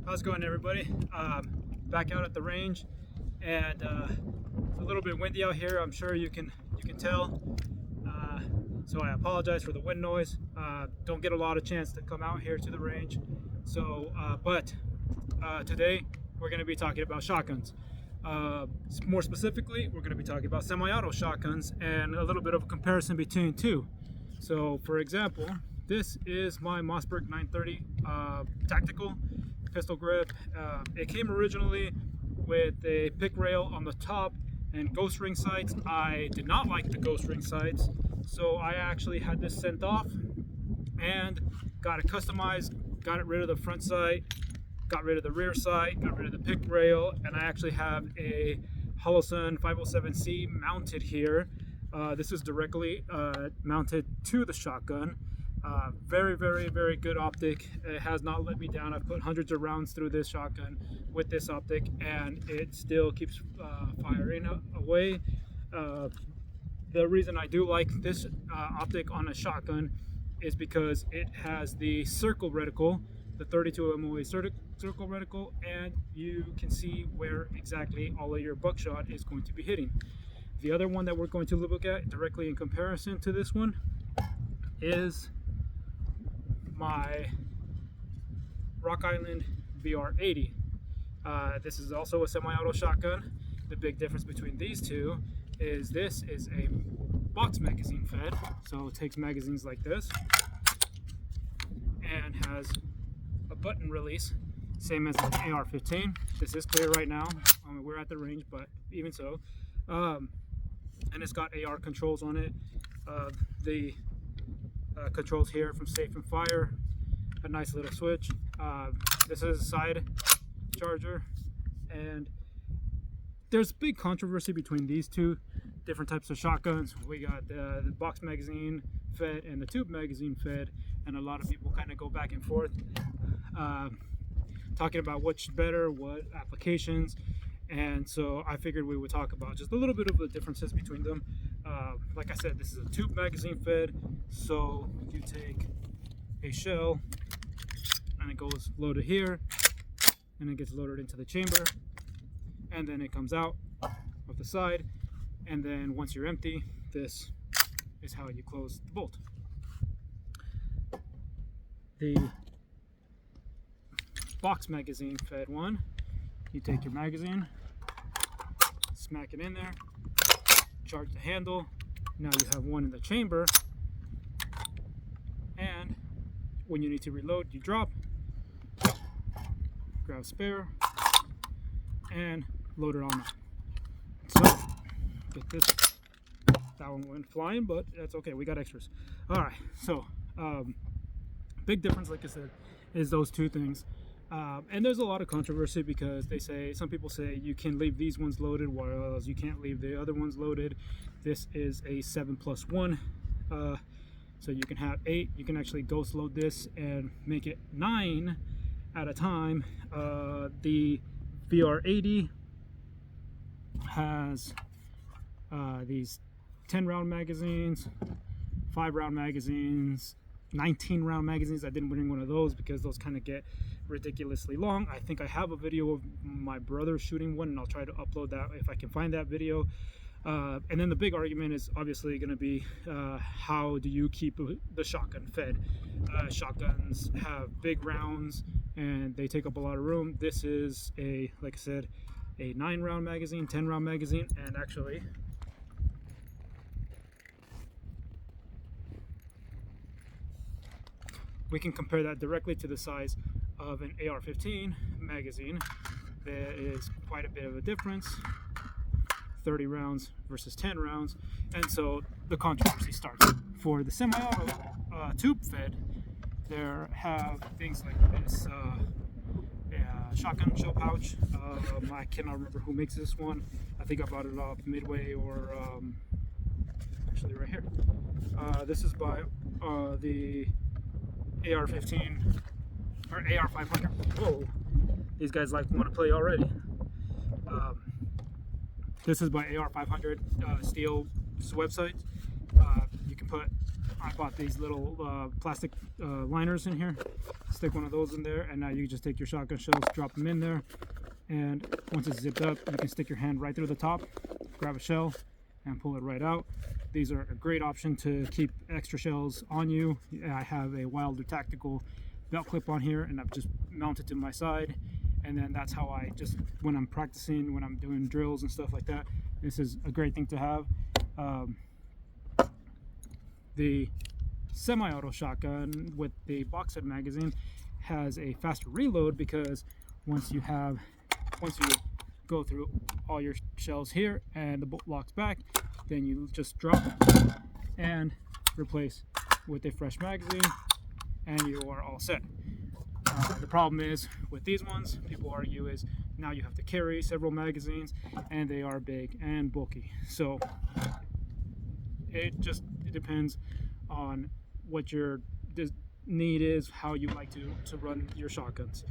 How's it going, everybody? Back out at the range, and it's a little bit windy out here. I'm sure you can tell. So I apologize for the wind noise. Don't get a lot of chance to come out here to the range. So, but today we're going to be talking about shotguns. More specifically, we're going to be talking about semi-auto shotguns and a little bit of a comparison between two. So, for example, this is my Mossberg 930 tactical pistol grip. It came originally with a pick rail on the top and ghost ring sights. I did not like the ghost ring sights, so I actually had this sent off and got it customized, got rid of the front sight, got rid of the rear sight, got rid of the pick rail, and I actually have a Holosun 507C mounted here. This is directly mounted to the shotgun. Very good optic. It has not let me down. I've put hundreds of rounds through this shotgun with this optic, and it still keeps firing away. The reason I do like this optic on a shotgun is because it has the circle reticle, the 32 MOA circle reticle, and you can see where exactly all of your buckshot is going to be hitting. The other one that we're going to look at directly in comparison to this one is my Rock Island VR80. This is also a semi-auto shotgun. The big difference between these two is this is a box magazine fed, so it takes magazines like this and has a button release, same as the AR-15. This is clear right now. We're at the range, but even so, and it's got AR controls on it. The controls here from Safe and Fire, a nice little switch. This is a side charger, and there's big controversy between these two different types of shotguns. We got the box magazine fed and the tube magazine fed, and a lot of people kind of go back and forth talking about which better, what applications. And so I figured we would talk about just a little bit of the differences between them. Like I said, this is a tube magazine fed, so you take a shell and it goes loaded here, and it gets loaded into the chamber, and then it comes out of the side, and then once you're empty, this is how you close the bolt. The box magazine fed one, you take your magazine, smack it in there, charge the handle. Now you have one in the chamber, and when you need to reload, you drop, grab spare, and load it on. So get this. That one went flying, but that's okay. We got extras. All right. So big difference, like I said, is those two things. And there's a lot of controversy because some people say you can leave these ones loaded, while you can't leave the other ones loaded. This is a 7+1, so you can have 8. You can actually ghost load this and make it 9 at a time. The VR80 has these 10-round magazines, 5-round magazines, 19-round magazines. I didn't bring one of those because those kind of get ridiculously long. I think I have a video of my brother shooting one, and I'll try to upload that if I can find that video. And then the big argument is obviously going to be how do you keep the shotgun fed? Shotguns have big rounds and they take up a lot of room. This is like I said, a 9-round magazine, 10-round magazine, and actually we can compare that directly to the size of an AR-15 magazine. There is quite a bit of a difference, 30 rounds versus 10 rounds, and so the controversy starts. For the semi-auto tube fed, there have things like this shotgun shell pouch. I cannot remember who makes this one. I think I bought it off Midway or actually right here. This is by the AR-15 or AR-500. Whoa, these guys want to play already. This is by AR-500 Steel's website. You can put, I bought these little plastic liners in here, stick one of those in there, and now you just take your shotgun shells, drop them in there, and once it's zipped up, you can stick your hand right through the top, grab a shell, and pull it right out. These are a great option to keep extra shells on you. I have a Wilder Tactical belt clip on here, and I've just mounted to my side, and then that's how I just, when I'm practicing, when I'm doing drills and stuff like that, this is a great thing to have. The semi-auto shotgun with the box head magazine has a faster reload, because once you go through all your shells here and the bolt locks back, then you just drop and replace with a fresh magazine, and you are all set. The problem is with these ones, people argue, is now you have to carry several magazines, and they are big and bulky. So it depends on what your need is, how you like to run your shotguns.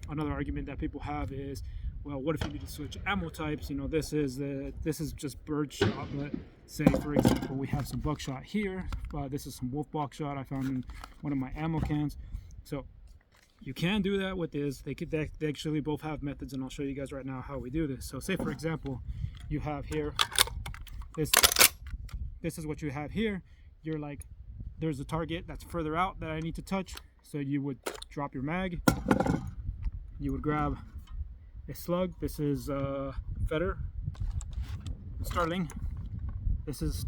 Another argument that people have is, well, what if you need to switch ammo types? You know, this is just birdshot, but say for example we have some buckshot here. This is some wolf buckshot I found in one of my ammo cans. So you can do that with this. They actually both have methods, and I'll show you guys right now how we do this. So say for example you have here this is what you have here. You're like, there's a target that's further out that I need to touch, so you would drop your mag, you would grab a slug. This is Fetter Sterling. This is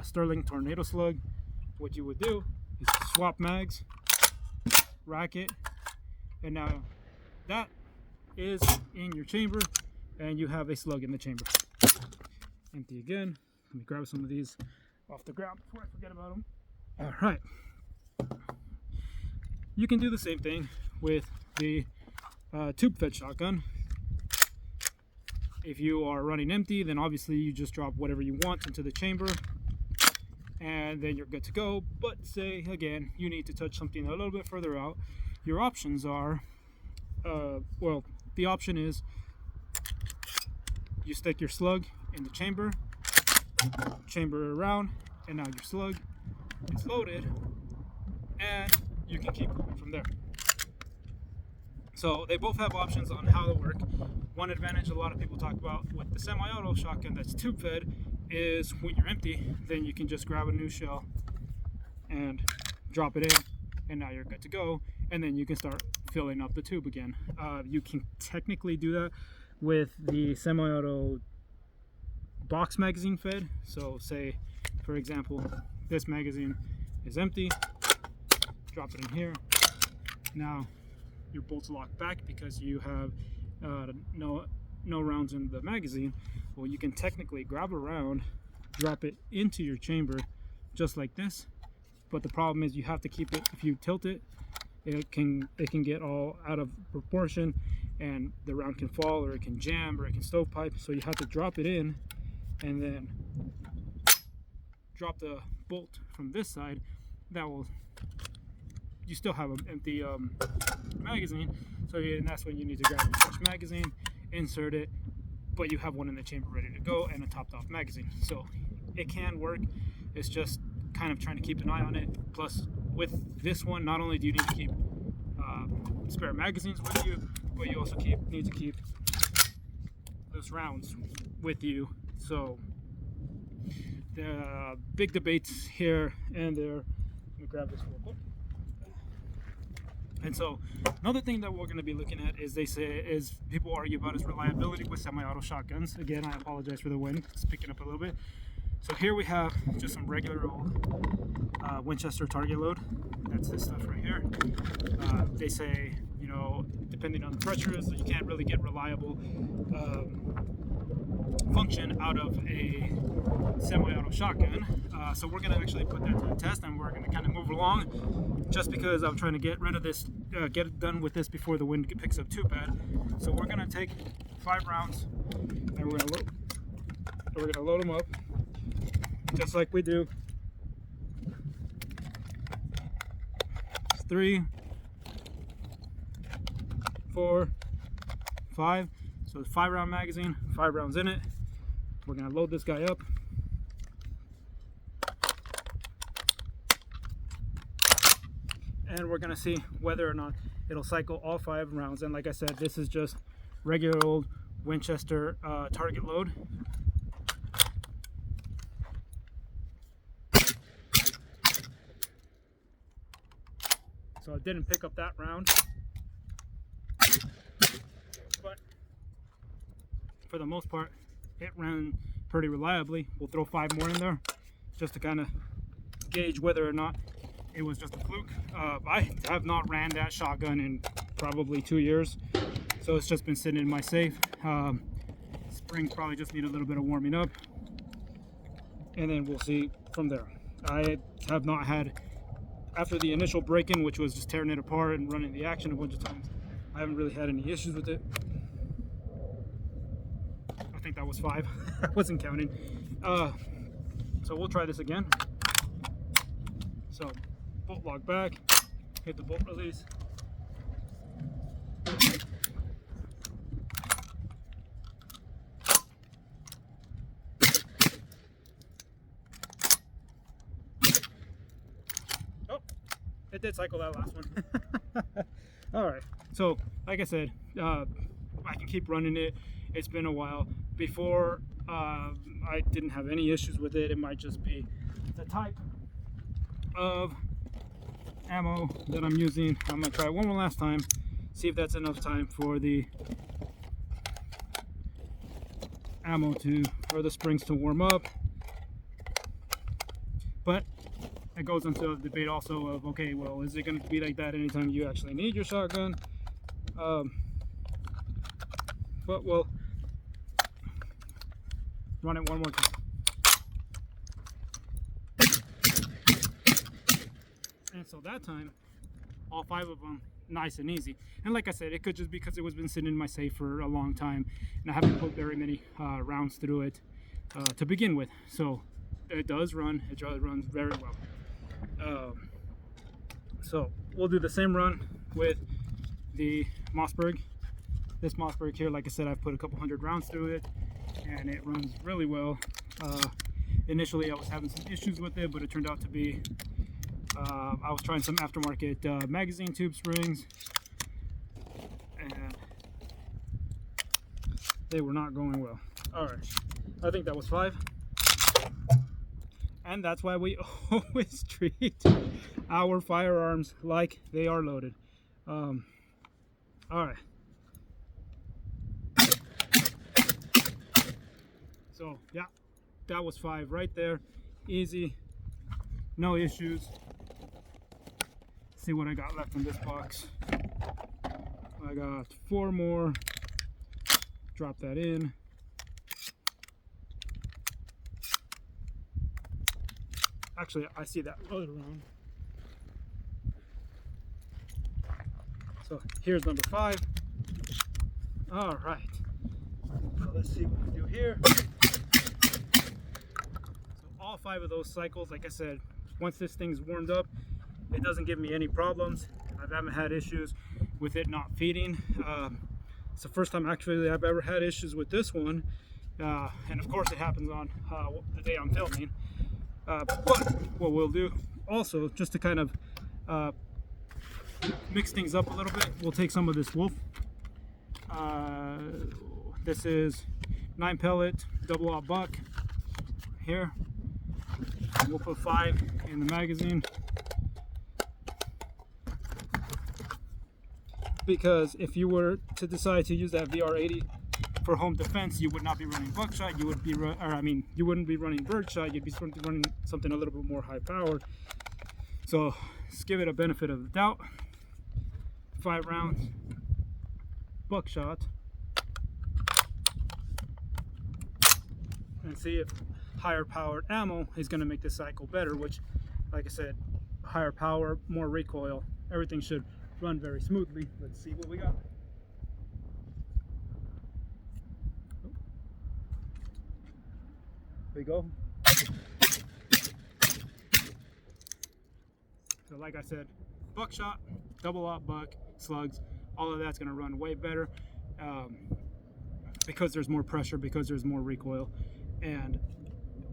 Sterling Tornado Slug. What you would do is swap mags, rack it, and now that is in your chamber, and you have a slug in the chamber. Empty again. Let me grab some of these off the ground before I forget about them. All right. You can do the same thing with the tube fed shotgun. If you are running empty, then obviously you just drop whatever you want into the chamber, and then you're good to go. But say again you need to touch something a little bit further out, your options are well, the option is you stick your slug in the chamber around, and now your slug is loaded, and you can keep going from there. So they both have options on how to work. One advantage a lot of people talk about with the semi-auto shotgun that's tube fed is when you're empty, then you can just grab a new shell and drop it in, and now you're good to go, and then you can start filling up the tube again. You can technically do that with the semi-auto box magazine fed. So say for example this magazine is empty, drop it in here, now your bolts lock back because you have no rounds in the magazine. Well, you can technically grab a round, drop it into your chamber just like this, but the problem is you have to keep it, if you tilt it, it can get all out of proportion, and the round can fall, or it can jam, or it can stovepipe. So you have to drop it in and then drop the bolt from this side. That will, you still have an empty magazine, so and that's when you need to grab a fresh magazine, insert it, but you have one in the chamber ready to go and a topped off magazine. So it can work. It's just kind of trying to keep an eye on it. Plus with this one, not only do you need to keep spare magazines with you, but you also need to keep those rounds with you. So the big debates here and there. Let me grab this real quick. And so another thing that we're going to be looking at is people argue about is reliability with semi-auto shotguns. Again, I apologize for the wind, it's picking up a little bit. So here we have just some regular old Winchester target load. That's this stuff right here. They say, you know, depending on the pressures, you can't really get reliable function out of a semi-auto shotgun. So we're going to actually put that to the test, and we're going to kind of move along, just because I'm trying to get rid of this, get it done with this before the wind picks up too bad. So we're going to take 5 rounds, and we're going to load them up just like we do. 3, 4, 5. So it's 5-round magazine, 5 rounds in it. We're gonna load this guy up. and we're gonna see whether or not it'll cycle all 5 rounds. And like I said, this is just regular old Winchester target load. So I didn't pick up that round, but for the most part it ran pretty reliably. We'll throw 5 more in there just to kind of gauge whether or not it was just a fluke. I have not ran that shotgun in probably 2 years, so it's just been sitting in my safe. Springs probably just need a little bit of warming up, and then we'll see from there. I have not had, after the initial break-in, which was just tearing it apart and running the action a bunch of times, I haven't really had any issues with it. I think that was 5. I wasn't counting. So we'll try this again. So bolt lock back, hit the bolt release. Oh, it did cycle that last one. All right, so like I said, I can keep running it. It's been a while. Before, I didn't have any issues with it. It might just be the type of ammo that I'm using. I'm gonna try it one more last time, see if that's enough time for the ammo or the springs to warm up. But it goes into a debate also of, okay, well, is it going to be like that anytime you actually need your shotgun? But we'll run it one more time. And so that time, all 5 of them, nice and easy. And like I said, it could just be because it was been sitting in my safe for a long time, and I haven't put very many rounds through it to begin with. So it does run. It runs very well. So we'll do the same run with the Mossberg. This Mossberg here, like I said, I've put a couple hundred rounds through it, and it runs really well. Initially, I was having some issues with it, but it turned out to be I was trying some aftermarket magazine tube springs, and they were not going well. All right, I think that was 5. And that's why we always treat our firearms like they are loaded. All right. So yeah, that was 5 right there. Easy, no issues. See what I got left in this box. I got 4 more. Drop that in. Actually, I see that loaded around. So here's number 5. All right. So let's see what we do here. So all 5 of those cycles, like I said, once this thing's warmed up, it doesn't give me any problems. I haven't had issues with it not feeding. It's the first time actually I've ever had issues with this one. And of course it happens on the day I'm filming. But what we'll do also, just to kind of mix things up a little bit, we'll take some of this Wolf. This is 9 pellet double-aught buck here. We'll put 5 in the magazine, because if you were to decide to use that VR80 for home defense, you would not be running buckshot. You would be, you wouldn't be running birdshot. You'd be running something a little bit more high powered. So let's give it a benefit of the doubt. 5 rounds, buckshot, and see if higher powered ammo is going to make this cycle better. Which, like I said, higher power, more recoil, everything should run very smoothly. Let's see what we got. There we go. So like I said, buckshot, double-aught buck, slugs, all of that's going to run way better because there's more pressure, because there's more recoil, and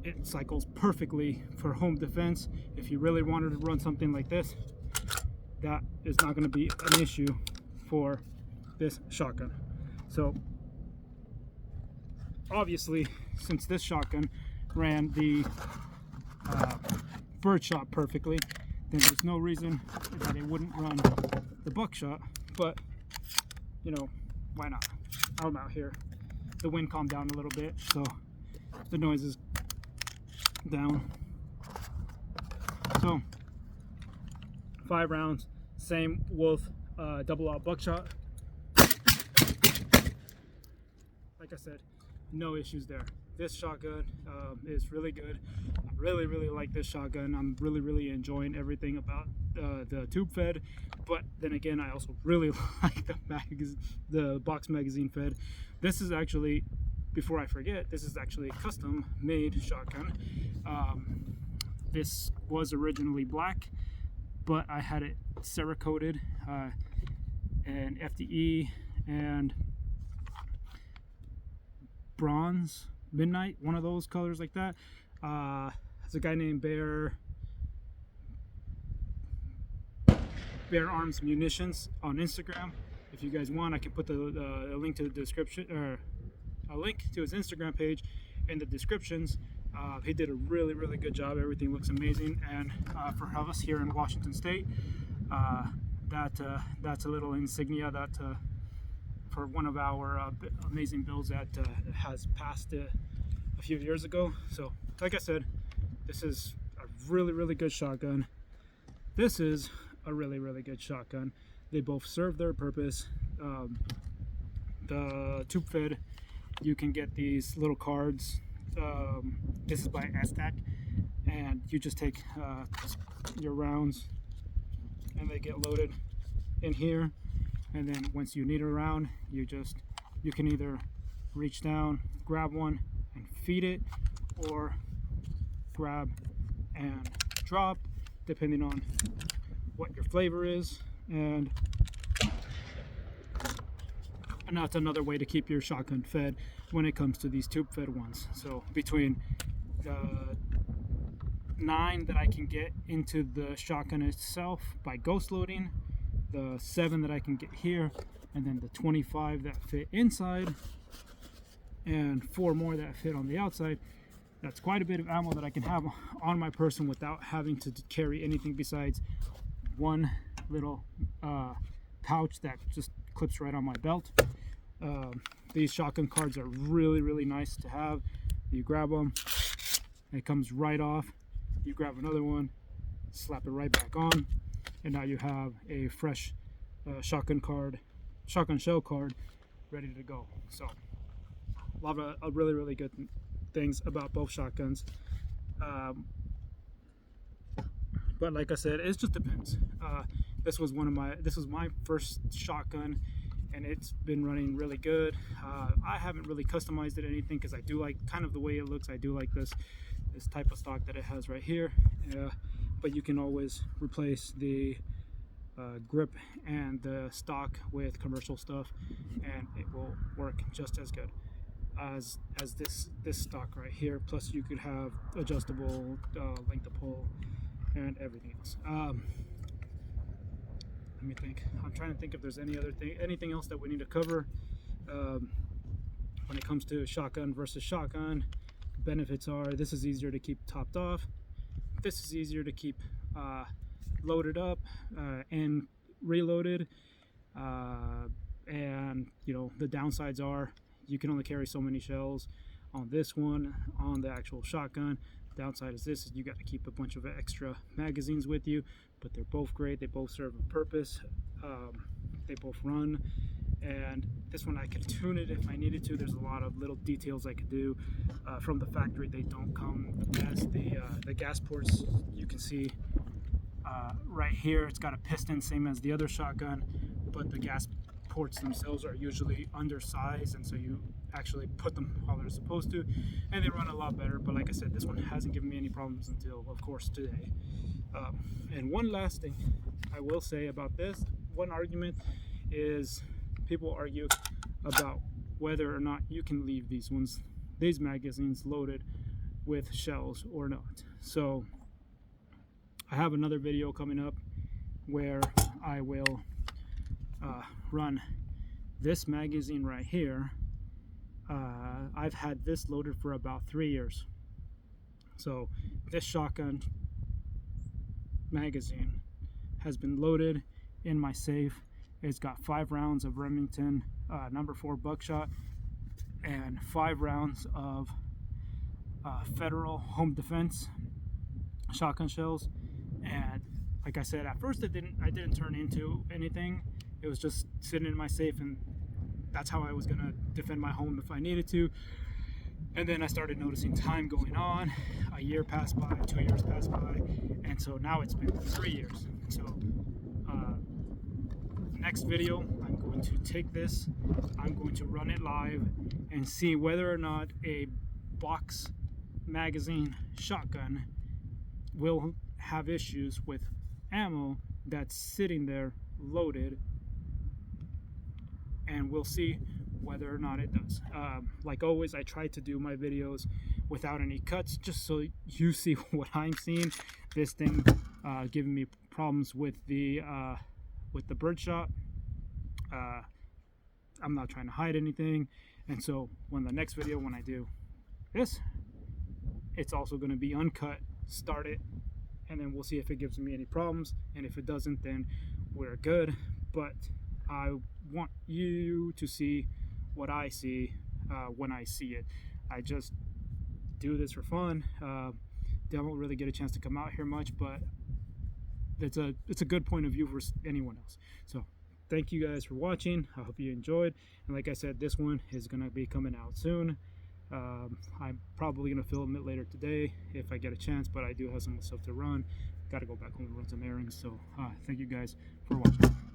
it cycles perfectly for home defense. If you really wanted to run something like this, that is not going to be an issue for this shotgun. So obviously, since this shotgun ran the birdshot perfectly, then there's no reason that it wouldn't run the buckshot. But you know, why not? I'm out here. The wind calmed down a little bit, so the noise is down. So 5 rounds, same Wolf double-aught buckshot. Like I said, no issues there. This shotgun is really good. I really like this shotgun. I'm really enjoying everything about the tube fed, but then again, I also really like the box magazine fed. This is actually, before I forget, this is actually a custom made shotgun. This was originally black, but I had it Cerakoted and FDE and bronze midnight, one of those colors like that. There's a guy named Bear Arms Munitions on Instagram. If you guys want, I can put the link to the description, or a link to his Instagram page in the descriptions. He did a really good job. Everything looks amazing, and for us here in Washington State, that's a little insignia that for one of our amazing builds that has passed a few years ago. So like I said, this is a really good shotgun. This is a really good shotgun. They both serve their purpose. The tube fed, you can get these little cards. This is by Aztec, and you just take your rounds and they get loaded in here, and then once you need a round, you can either reach down, grab one and feed it, or grab and drop, depending on what your flavor is. And that's another way to keep your shotgun fed when it comes to these tube fed ones. So between the 9 that I can get into the shotgun itself by ghost loading, the 7 that I can get here, and then the 25 that fit inside, and 4 more that fit on the outside, that's quite a bit of ammo that I can have on my person without having to carry anything besides one little pouch that just clips right on my belt. These shotgun cards are really nice to have. You grab them, it comes right off. You grab another one, slap it right back on, and now you have a fresh shotgun shell card ready to go. So a lot of really good things about both shotguns. But like I said, it just depends. This was my first shotgun, and it's been running really good. I haven't really customized it anything because I do like kind of the way it looks. I do like this type of stock that it has right here. But you can always replace the grip and the stock with commercial stuff, and it will work just as good as this stock right here. Plus you could have adjustable length of pull and everything else. Let me think. I'm trying to think if there's anything else that we need to cover when it comes to shotgun versus shotgun. Benefits are, this is easier to keep topped off. This is easier to keep loaded up and reloaded. And you know, the downsides are you can only carry so many shells on this one. On the actual shotgun, the downside is this: you got to keep a bunch of extra magazines with you. But they're both great. They both serve a purpose. They both run. And this one I could tune it if I needed to. There's a lot of little details I could do. From the factory, they don't come the best. The gas ports, you can see right here, it's got a piston, same as the other shotgun, but the gas ports themselves are usually undersized, and so you actually put them how they're supposed to, and they run a lot better. But like I said, this one hasn't given me any problems until, of course, today. And one last thing I will say about this, one argument is people argue about whether or not you can leave these magazines loaded with shells or not. So I have another video coming up where I will run this magazine right here. I've had this loaded for about 3 years. So this shotgun magazine has been loaded in my safe. It's got 5 rounds of Remington number 4 buckshot and 5 rounds of Federal Home Defense shotgun shells. And like I said, at first I didn't turn into anything. It was just sitting in my safe, and that's how I was gonna defend my home if I needed to. And then I started noticing time going on. A year passed by, 2 years passed by, and so now it's been 3 years. So next video, I'm going to take this, I'm going to run it live and see whether or not a box magazine shotgun will have issues with ammo that's sitting there loaded, and we'll see whether or not it does. Like always, I try to do my videos without any cuts, just so you see what I'm seeing. This thing giving me problems with the birdshot. I'm not trying to hide anything, and so when the next video, when I do this, it's also going to be uncut, start it, and then we'll see if it gives me any problems, and if it doesn't, then we're good. But I want you to see what I see when I see it. I just do this for fun. Don't really get a chance to come out here much, but it's a good point of view for anyone else. So thank you guys for watching. I hope you enjoyed, and like I said, this one is gonna be coming out soon. I'm probably gonna film it later today if I get a chance, but I do have some stuff to run. Got to go back home and run some errands. So thank you guys for watching.